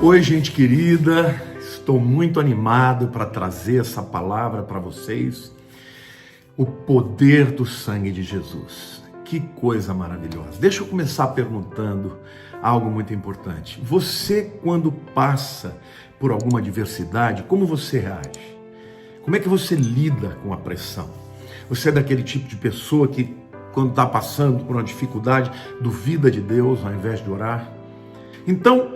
Oi, gente querida, estou muito animado para trazer essa palavra para vocês. O poder do sangue de Jesus. Que coisa maravilhosa. Deixa eu começar perguntando algo muito importante. Você, quando passa por alguma adversidade, como você reage? Como é que você lida com a pressão? Você é daquele tipo de pessoa que, quando está passando por uma dificuldade, duvida de Deus ao invés de orar? Então,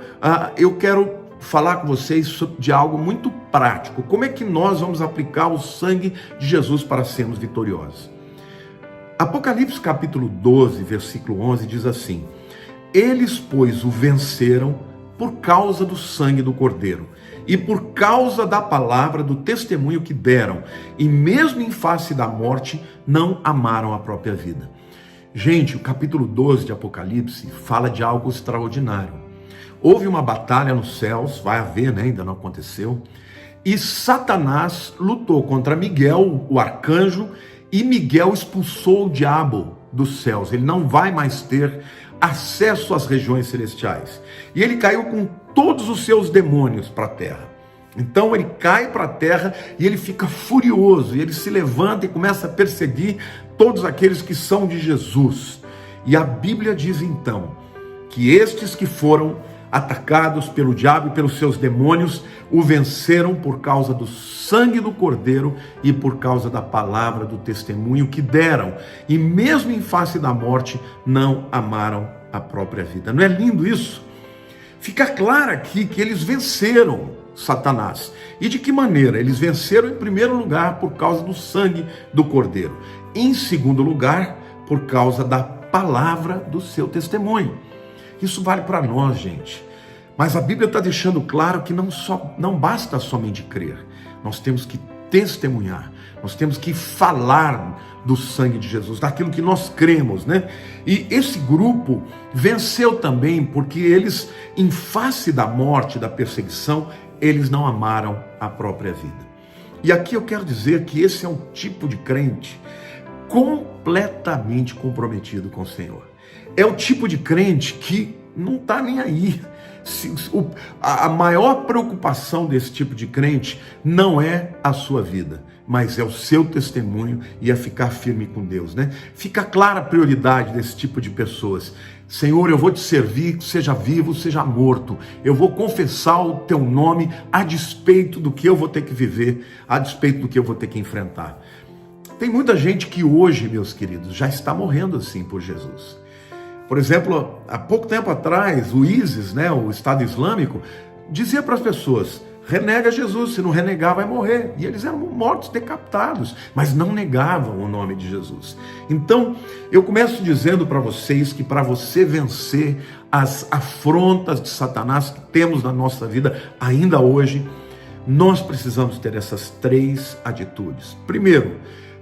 eu quero falar com vocês de algo muito prático. Como é que nós vamos aplicar o sangue de Jesus para sermos vitoriosos? Apocalipse capítulo 12, versículo 11 diz assim: eles, pois, o venceram por causa do sangue do Cordeiro e por causa da palavra do testemunho que deram, e mesmo em face da morte, não amaram a própria vida. Gente, o capítulo 12 de Apocalipse fala de algo extraordinário. Houve uma batalha nos céus, vai haver, né? Ainda não aconteceu, e Satanás lutou contra Miguel, o arcanjo, e Miguel expulsou o diabo dos céus. Ele não vai mais ter acesso às regiões celestiais. E ele caiu com todos os seus demônios para a terra. Então ele cai para a terra e ele fica furioso, e ele se levanta e começa a perseguir todos aqueles que são de Jesus. E a Bíblia diz então que estes que foram atacados pelo diabo e pelos seus demônios, o venceram por causa do sangue do Cordeiro e por causa da palavra do testemunho que deram. E mesmo em face da morte, não amaram a própria vida. Não é lindo isso? Fica claro aqui que eles venceram Satanás. E de que maneira? Eles venceram em primeiro lugar por causa do sangue do Cordeiro. Em segundo lugar, por causa da palavra do seu testemunho. Isso vale para nós, gente. Mas a Bíblia está deixando claro que não basta somente crer. Nós temos que testemunhar. Nós temos que falar do sangue de Jesus, daquilo que nós cremos, né? E esse grupo venceu também porque eles, em face da morte, da perseguição, eles não amaram a própria vida. E aqui eu quero dizer que esse é um tipo de crente completamente comprometido com o Senhor. É o tipo de crente que não está nem aí. A maior preocupação desse tipo de crente não é a sua vida, mas é o seu testemunho e é ficar firme com Deus, né? Fica clara a prioridade desse tipo de pessoas. Senhor, eu vou te servir, seja vivo, seja morto. Eu vou confessar o teu nome a despeito do que eu vou ter que viver, a despeito do que eu vou ter que enfrentar. Tem muita gente que hoje, meus queridos, já está morrendo assim por Jesus. Por exemplo, há pouco tempo atrás, o ISIS, né, o Estado Islâmico, dizia para as pessoas: renega Jesus, se não renegar vai morrer. E eles eram mortos, decapitados, mas não negavam o nome de Jesus. Então, eu começo dizendo para vocês que para você vencer as afrontas de Satanás que temos na nossa vida ainda hoje, nós precisamos ter essas três atitudes. Primeiro,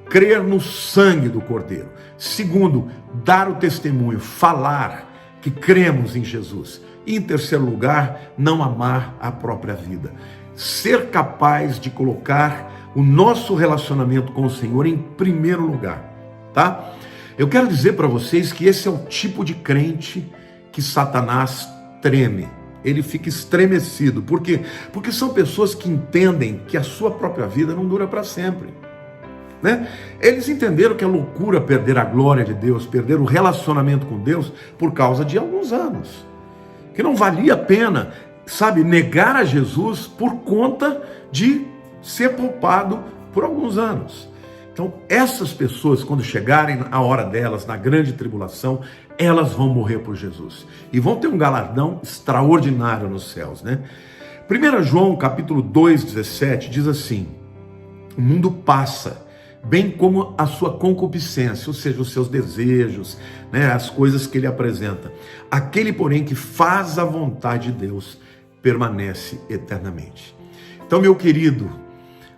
crer no sangue do Cordeiro. Segundo, dar o testemunho, falar que cremos em Jesus. E em terceiro lugar, não amar a própria vida. Ser capaz de colocar o nosso relacionamento com o Senhor em primeiro lugar, tá? Eu quero dizer para vocês que esse é o tipo de crente que Satanás treme. Ele fica estremecido. Por quê? Porque são pessoas que entendem que a sua própria vida não dura para sempre. Né? Eles entenderam que é loucura perder a glória de Deus, perder o relacionamento com Deus por causa de alguns anos. Que não valia a pena, sabe, negar a Jesus por conta de ser poupado por alguns anos. Então, essas pessoas, quando chegarem a hora delas, na grande tribulação, elas vão morrer por Jesus. E vão ter um galardão extraordinário nos céus, né? 1 João, capítulo 2, 17, diz assim: o mundo passa, bem como a sua concupiscência, ou seja, os seus desejos, né, as coisas que ele apresenta. Aquele, porém, que faz a vontade de Deus, permanece eternamente. Então, meu querido,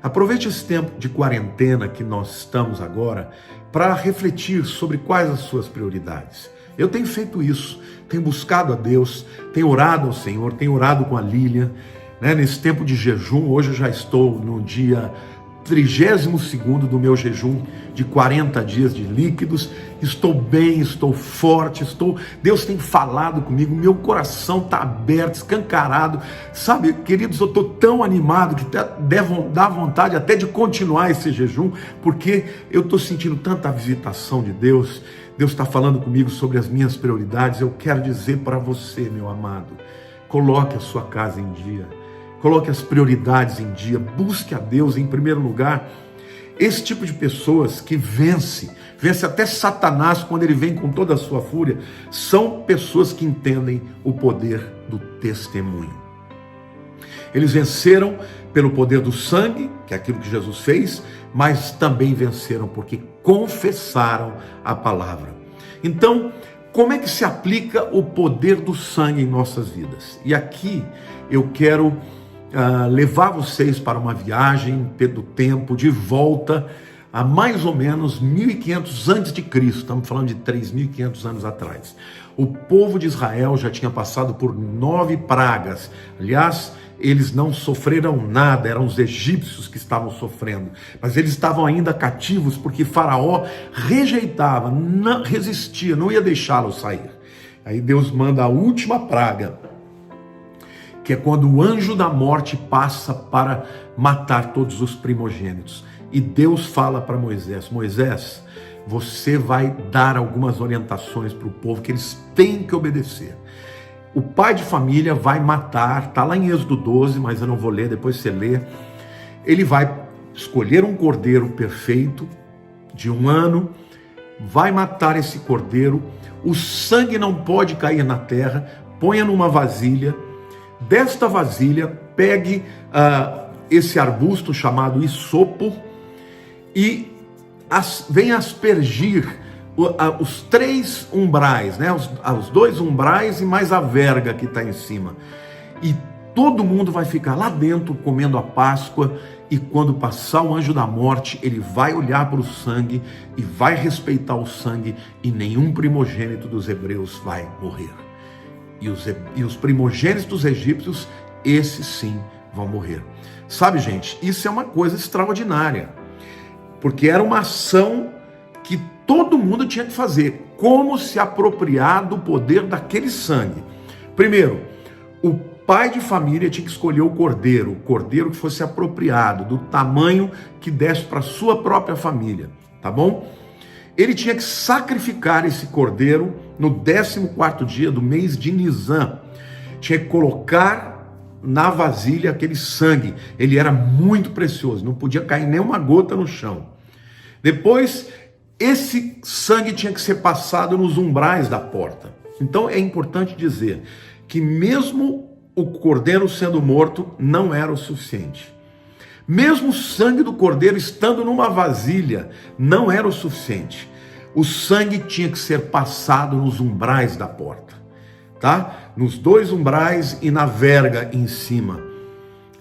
aproveite esse tempo de quarentena que nós estamos agora para refletir sobre quais as suas prioridades. Eu tenho feito isso, tenho buscado a Deus, tenho orado ao Senhor, tenho orado com a Lília, né, nesse tempo de jejum. Hoje eu já estou no dia 32º do meu jejum de 40 dias de líquidos. Estou bem, estou forte, Deus tem falado comigo, meu coração está aberto, escancarado. Sabe, queridos, eu estou tão animado que dá vontade até de continuar esse jejum, porque eu estou sentindo tanta visitação de Deus. Deus está falando comigo sobre as minhas prioridades. Eu quero dizer para você, meu amado, coloque a sua casa em dia. Coloque as prioridades em dia, busque a Deus em primeiro lugar. Esse tipo de pessoas que vence até Satanás quando ele vem com toda a sua fúria, são pessoas que entendem o poder do testemunho. Eles venceram pelo poder do sangue, que é aquilo que Jesus fez, mas também venceram porque confessaram a palavra. Então, como é que se aplica o poder do sangue em nossas vidas? E aqui eu quero levar vocês para uma viagem do tempo de volta a mais ou menos 1500 antes de Cristo. Estamos falando de 3.500 anos atrás. O povo de Israel já tinha passado por 9 pragas. Aliás, eles não sofreram nada, eram os egípcios que estavam sofrendo. Mas eles estavam ainda cativos porque Faraó rejeitava, não resistia, não ia deixá-los sair. Aí Deus manda a última praga, que é quando o anjo da morte passa para matar todos os primogênitos. E Deus fala para Moisés: Moisés, você vai dar algumas orientações para o povo que eles têm que obedecer. O pai de família vai matar, está lá em Êxodo 12, mas eu não vou ler, depois você lê. Ele vai escolher um cordeiro perfeito, de 1 ano, vai matar esse cordeiro, o sangue não pode cair na terra, ponha numa vasilha. Desta vasilha, pegue esse arbusto chamado isopo e venha aspergir os 3 umbrais, né? Os 2 umbrais e mais a verga que está em cima. E todo mundo vai ficar lá dentro comendo a Páscoa, e quando passar o anjo da morte, ele vai olhar para o sangue e vai respeitar o sangue, e nenhum primogênito dos hebreus vai morrer. E os primogênitos dos egípcios, esses sim vão morrer. Sabe, gente, isso é uma coisa extraordinária, porque era uma ação que todo mundo tinha que fazer. Como se apropriar do poder daquele sangue? Primeiro, o pai de família tinha que escolher o cordeiro que fosse apropriado, do tamanho que desse para a sua própria família, tá bom? Ele tinha que sacrificar esse cordeiro no 14º dia do mês de Nisan. Tinha que colocar na vasilha aquele sangue. Ele era muito precioso, não podia cair nenhuma gota no chão. Depois, esse sangue tinha que ser passado nos umbrais da porta. Então é importante dizer que mesmo o cordeiro sendo morto não era o suficiente. Mesmo o sangue do cordeiro estando numa vasilha, não era o suficiente. O sangue tinha que ser passado nos umbrais da porta, tá? Nos 2 umbrais e na verga em cima.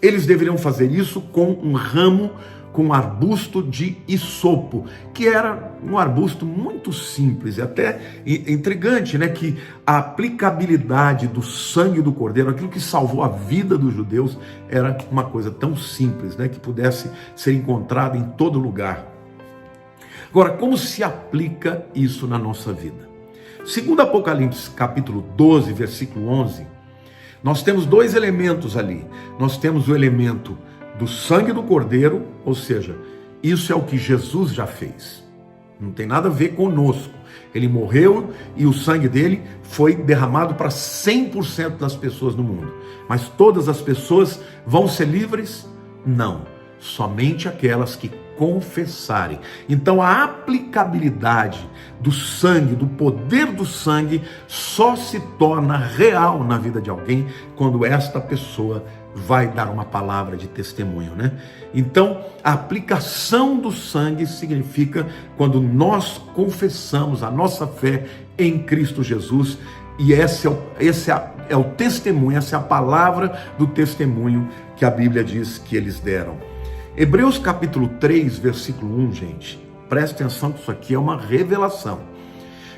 Eles deveriam fazer isso com um ramo, com um arbusto de isopo, que era um arbusto muito simples, e até intrigante, né? Que a aplicabilidade do sangue do cordeiro, aquilo que salvou a vida dos judeus, era uma coisa tão simples, né? Que pudesse ser encontrada em todo lugar. Agora, como se aplica isso na nossa vida? Segundo Apocalipse, capítulo 12, versículo 11, nós temos 2 elementos ali. Nós temos o elemento do sangue do cordeiro, ou seja, isso é o que Jesus já fez. Não tem nada a ver conosco. Ele morreu e o sangue dele foi derramado para 100% das pessoas no mundo. Mas todas as pessoas vão ser livres? Não. Somente aquelas que confessarem. Então a aplicabilidade do sangue, do poder do sangue, só se torna real na vida de alguém quando esta pessoa vai dar uma palavra de testemunho, né? Então, a aplicação do sangue significa quando nós confessamos a nossa fé em Cristo Jesus, e esse é o testemunho, essa é a palavra do testemunho que a Bíblia diz que eles deram. Hebreus capítulo 3, versículo 1, gente, preste atenção que isso aqui é uma revelação.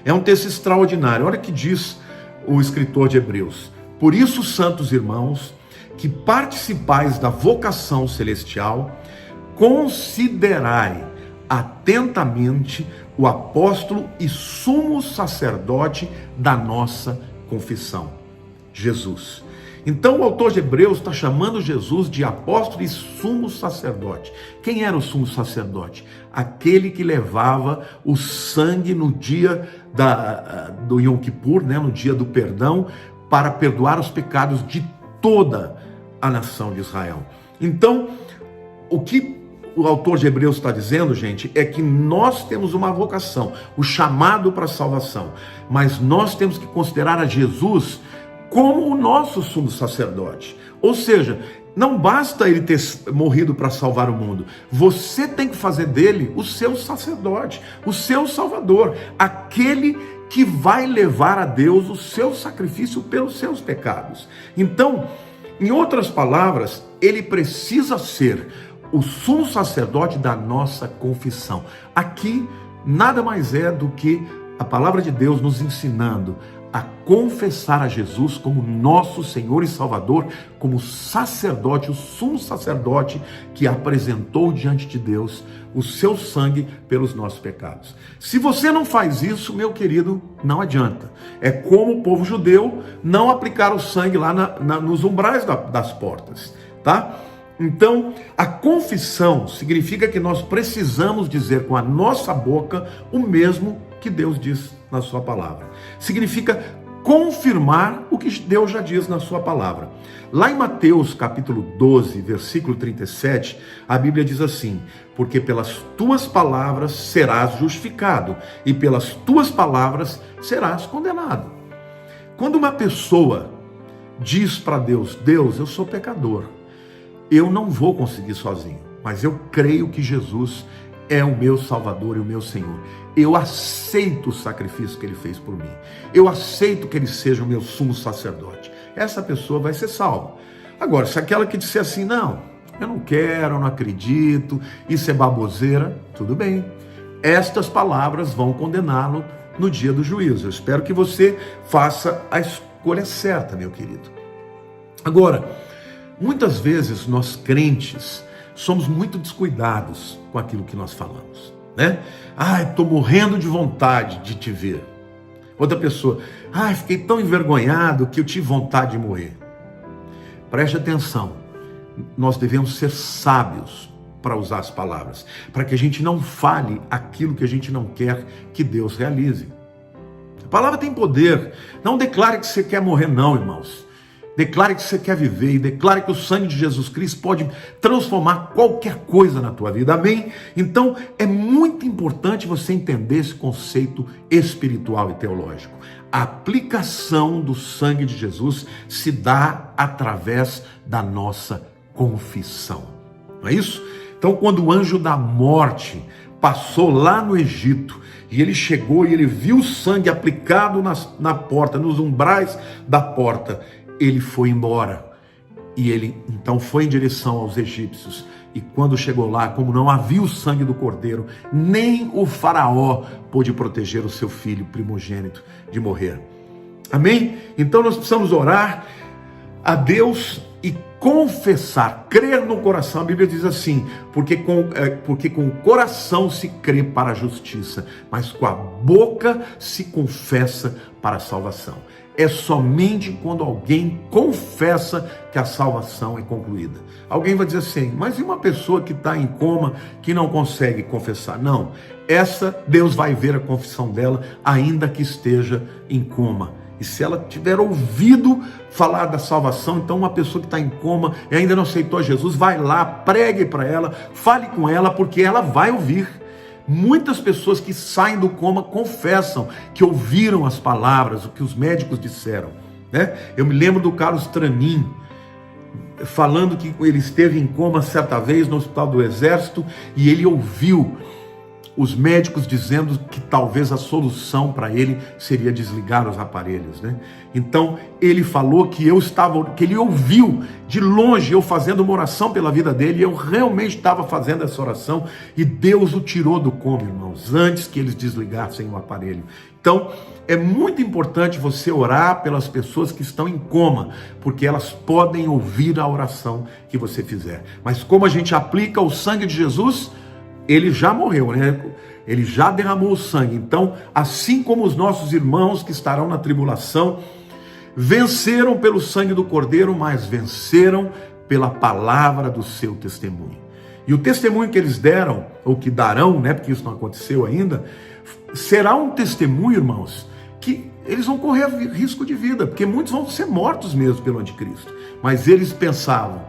É um texto extraordinário. Olha o que diz o escritor de Hebreus: por isso, santos irmãos, que participais da vocação celestial, considerai atentamente o apóstolo e sumo sacerdote da nossa confissão, Jesus. Então o autor de Hebreus está chamando Jesus de apóstolo e sumo sacerdote. Quem era o sumo sacerdote? Aquele que levava o sangue no dia do Yom Kippur, né, no dia do perdão, para perdoar os pecados de toda a nação de Israel. Então, o que o autor de Hebreus está dizendo, gente, é que nós temos uma vocação, o chamado para a salvação, mas nós temos que considerar a Jesus como o nosso sumo sacerdote. Ou seja, não basta ele ter morrido para salvar o mundo, você tem que fazer dele o seu sacerdote, o seu salvador, aquele que vai levar a Deus o seu sacrifício pelos seus pecados. Então, em outras palavras, ele precisa ser o sumo sacerdote da nossa confissão. Aqui nada mais é do que a palavra de Deus nos ensinando a confessar a Jesus como nosso Senhor e Salvador, como sacerdote, o sumo sacerdote que apresentou diante de Deus o seu sangue pelos nossos pecados. Se você não faz isso, meu querido, não adianta. É como o povo judeu não aplicar o sangue lá nos umbrais das portas, tá? Então, a confissão significa que nós precisamos dizer com a nossa boca o mesmo que Deus diz na sua palavra. Significa confirmar o que Deus já diz na sua palavra. Lá em Mateus capítulo 12, versículo 37, a Bíblia diz assim: porque pelas tuas palavras serás justificado, e pelas tuas palavras serás condenado. Quando uma pessoa diz para Deus: Deus, eu sou pecador, eu não vou conseguir sozinho, mas eu creio que Jesus é o meu Salvador e o meu Senhor. Eu aceito o sacrifício que Ele fez por mim. Eu aceito que Ele seja o meu sumo sacerdote. Essa pessoa vai ser salva. Agora, se aquela que disser assim, não, eu não quero, eu não acredito, isso é baboseira, tudo bem. Estas palavras vão condená-lo no dia do juízo. Eu espero que você faça a escolha certa, meu querido. Agora, muitas vezes nós crentes somos muito descuidados com aquilo que nós falamos, né? Estou morrendo de vontade de te ver. Outra pessoa, fiquei tão envergonhado que eu tive vontade de morrer. Preste atenção, nós devemos ser sábios para usar as palavras, para que a gente não fale aquilo que a gente não quer que Deus realize. A palavra tem poder. Não declare que você quer morrer não, irmãos. Declare que você quer viver e declare que o sangue de Jesus Cristo pode transformar qualquer coisa na tua vida, amém? Então é muito importante você entender esse conceito espiritual e teológico. A aplicação do sangue de Jesus se dá através da nossa confissão, não é isso? Então quando o anjo da morte passou lá no Egito, e ele chegou e ele viu o sangue aplicado na porta, nos umbrais da porta, ele foi embora, e ele então foi em direção aos egípcios, e quando chegou lá, como não havia o sangue do cordeiro, nem o faraó pôde proteger o seu filho primogênito de morrer, amém? Então nós precisamos orar a Deus e confessar, crer no coração. A Bíblia diz assim, porque com o coração se crê para a justiça, mas com a boca se confessa para a salvação. É somente quando alguém confessa que a salvação é concluída. Alguém vai dizer assim, mas e uma pessoa que está em coma, que não consegue confessar? Não, essa Deus vai ver a confissão dela, ainda que esteja em coma. E se ela tiver ouvido falar da salvação, então uma pessoa que está em coma e ainda não aceitou Jesus, vai lá, pregue para ela, fale com ela, porque ela vai ouvir. Muitas pessoas que saem do coma confessam que ouviram as palavras, o que os médicos disseram, né? Eu me lembro do Carlos Tranin, falando que ele esteve em coma certa vez no Hospital do Exército, e ele ouviu os médicos dizendo que talvez a solução para ele seria desligar os aparelhos, né? Então ele falou que ele ouviu de longe eu fazendo uma oração pela vida dele, e eu realmente estava fazendo essa oração, e Deus o tirou do coma, irmãos, antes que eles desligassem o aparelho. Então é muito importante você orar pelas pessoas que estão em coma, porque elas podem ouvir a oração que você fizer. Mas como a gente aplica o sangue de Jesus, ele já morreu, né? Ele já derramou o sangue. Então, assim como os nossos irmãos que estarão na tribulação, venceram pelo sangue do Cordeiro, mas venceram pela palavra do seu testemunho. E o testemunho que eles deram, ou que darão, né? Porque isso não aconteceu ainda, será um testemunho, irmãos, que eles vão correr risco de vida, porque muitos vão ser mortos mesmo pelo anticristo. Mas eles pensarão,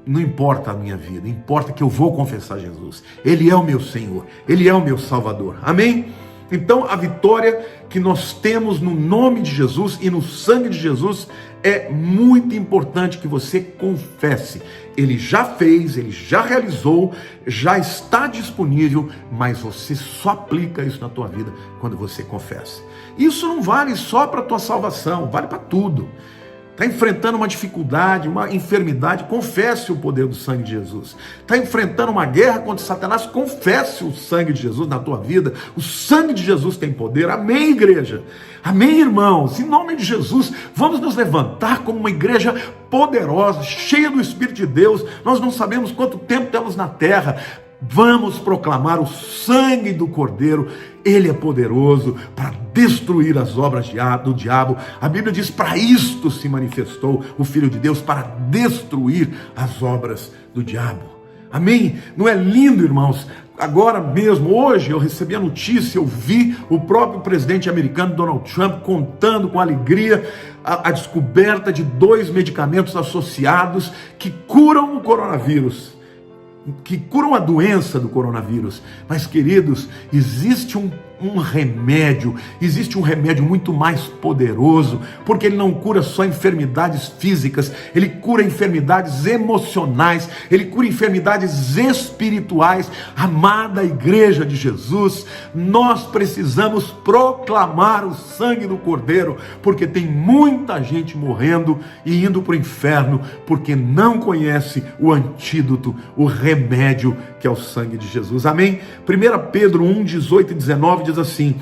não importa a minha vida, importa que eu vou confessar Jesus. Ele é o meu Senhor, Ele é o meu Salvador. Amém? Então a vitória que nós temos no nome de Jesus e no sangue de Jesus é muito importante que você confesse. Ele já fez, ele já realizou, já está disponível, mas você só aplica isso na tua vida quando você confessa. Isso não vale só para a tua salvação, vale para tudo. Está enfrentando uma dificuldade, uma enfermidade, confesse o poder do sangue de Jesus. Está enfrentando uma guerra contra Satanás, confesse o sangue de Jesus na tua vida. O sangue de Jesus tem poder. Amém, igreja? Amém, irmãos? Em nome de Jesus, vamos nos levantar como uma igreja poderosa, cheia do Espírito de Deus. Nós não sabemos quanto tempo temos na terra. Vamos proclamar o sangue do Cordeiro. Ele é poderoso para destruir as obras do diabo. A Bíblia diz: para isto se manifestou o Filho de Deus, para destruir as obras do diabo. Amém? Não é lindo, irmãos? Agora mesmo, hoje, eu recebi a notícia, eu vi o próprio presidente americano, Donald Trump, contando com alegria a descoberta de 2 medicamentos associados que curam o coronavírus, que curam a doença do coronavírus. Mas, queridos, existe um remédio, existe um remédio muito mais poderoso, porque ele não cura só enfermidades físicas, ele cura enfermidades emocionais, ele cura enfermidades espirituais. Amada igreja de Jesus, nós precisamos proclamar o sangue do Cordeiro, porque tem muita gente morrendo e indo para o inferno, porque não conhece o antídoto, o remédio que é o sangue de Jesus. Amém? 1 Pedro 1, 18 e 19 diz assim: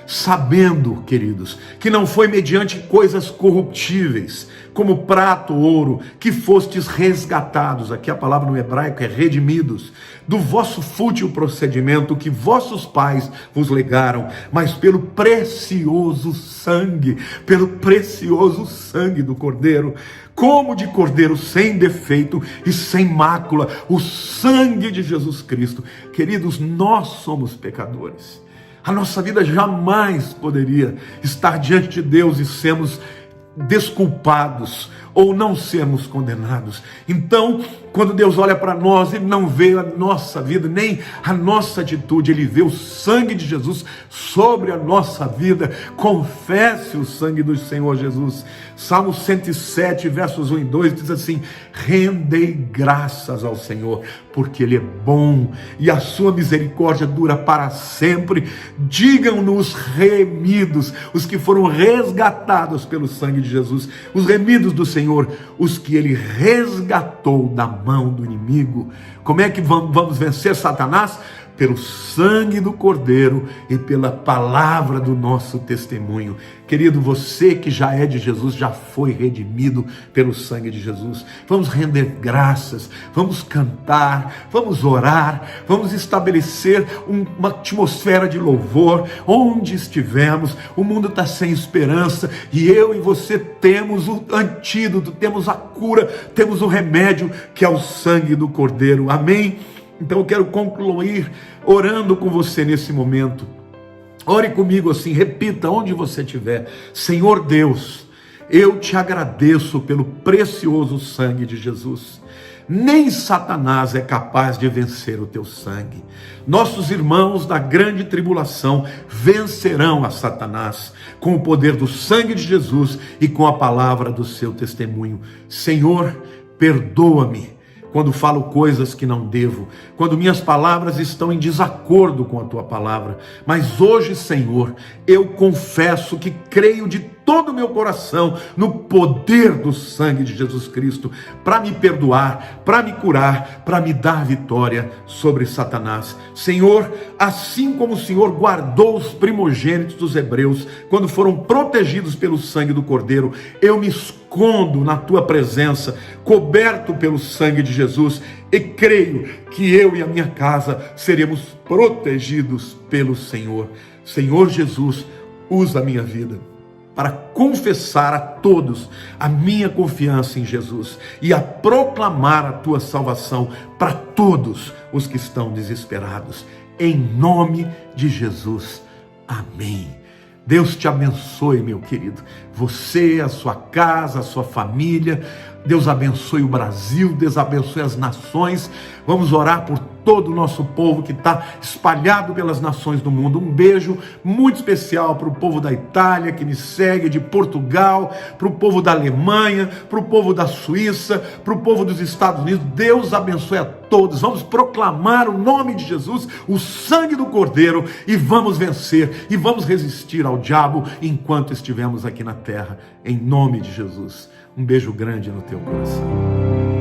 sabendo, queridos, que não foi mediante coisas corruptíveis, como prata ou ouro, que fostes resgatados, aqui a palavra no hebraico é redimidos, do vosso fútil procedimento que vossos pais vos legaram, mas pelo precioso sangue do Cordeiro, como de Cordeiro sem defeito e sem mácula, o sangue de Jesus Cristo. Queridos, nós somos pecadores. A nossa vida jamais poderia estar diante de Deus e sermos desculpados ou não sermos condenados. Então, quando Deus olha para nós, Ele não vê a nossa vida, nem a nossa atitude, Ele vê o sangue de Jesus sobre a nossa vida. Confesse o sangue do Senhor Jesus. Salmo 107, versos 1 e 2 diz assim: rendei graças ao Senhor, porque Ele é bom e a sua misericórdia dura para sempre. Digam-nos remidos, os que foram resgatados pelo sangue de Jesus, os remidos do Senhor, os que Ele resgatou da mão do inimigo. Como é que vamos vencer Satanás? Pelo sangue do Cordeiro e pela palavra do nosso testemunho. Querido, você que já é de Jesus, já foi redimido pelo sangue de Jesus. Vamos render graças, vamos cantar, vamos orar, vamos estabelecer uma atmosfera de louvor. Onde estivermos, o mundo está sem esperança, e eu e você temos o antídoto, temos a cura, temos o remédio, que é o sangue do Cordeiro. Amém? Então eu quero concluir orando com você nesse momento. Ore comigo assim, repita onde você estiver: Senhor Deus, eu te agradeço pelo precioso sangue de Jesus. Nem Satanás é capaz de vencer o teu sangue. Nossos irmãos da grande tribulação vencerão a Satanás com o poder do sangue de Jesus e com a palavra do seu testemunho. Senhor, perdoa-me quando falo coisas que não devo, quando minhas palavras estão em desacordo com a tua palavra. Mas hoje, Senhor, eu confesso que creio de todo o meu coração no poder do sangue de Jesus Cristo para me perdoar, para me curar, para me dar vitória sobre Satanás. Senhor, assim como o Senhor guardou os primogênitos dos hebreus quando foram protegidos pelo sangue do Cordeiro, eu me escondo na tua presença, coberto pelo sangue de Jesus, e creio que eu e a minha casa seremos protegidos pelo Senhor. Senhor Jesus, usa a minha vida para confessar a todos a minha confiança em Jesus e a proclamar a tua salvação para todos os que estão desesperados. Em nome de Jesus. Amém. Deus te abençoe, meu querido. Você, a sua casa, a sua família. Deus abençoe o Brasil, Deus abençoe as nações. Vamos orar por todo o nosso povo que está espalhado pelas nações do mundo. Um beijo muito especial para o povo da Itália que me segue, de Portugal, para o povo da Alemanha, para o povo da Suíça, para o povo dos Estados Unidos. Deus abençoe a todos. Vamos proclamar o nome de Jesus, o sangue do Cordeiro, e vamos vencer e vamos resistir ao diabo enquanto estivermos aqui na terra, em nome de Jesus. Um beijo grande no teu coração.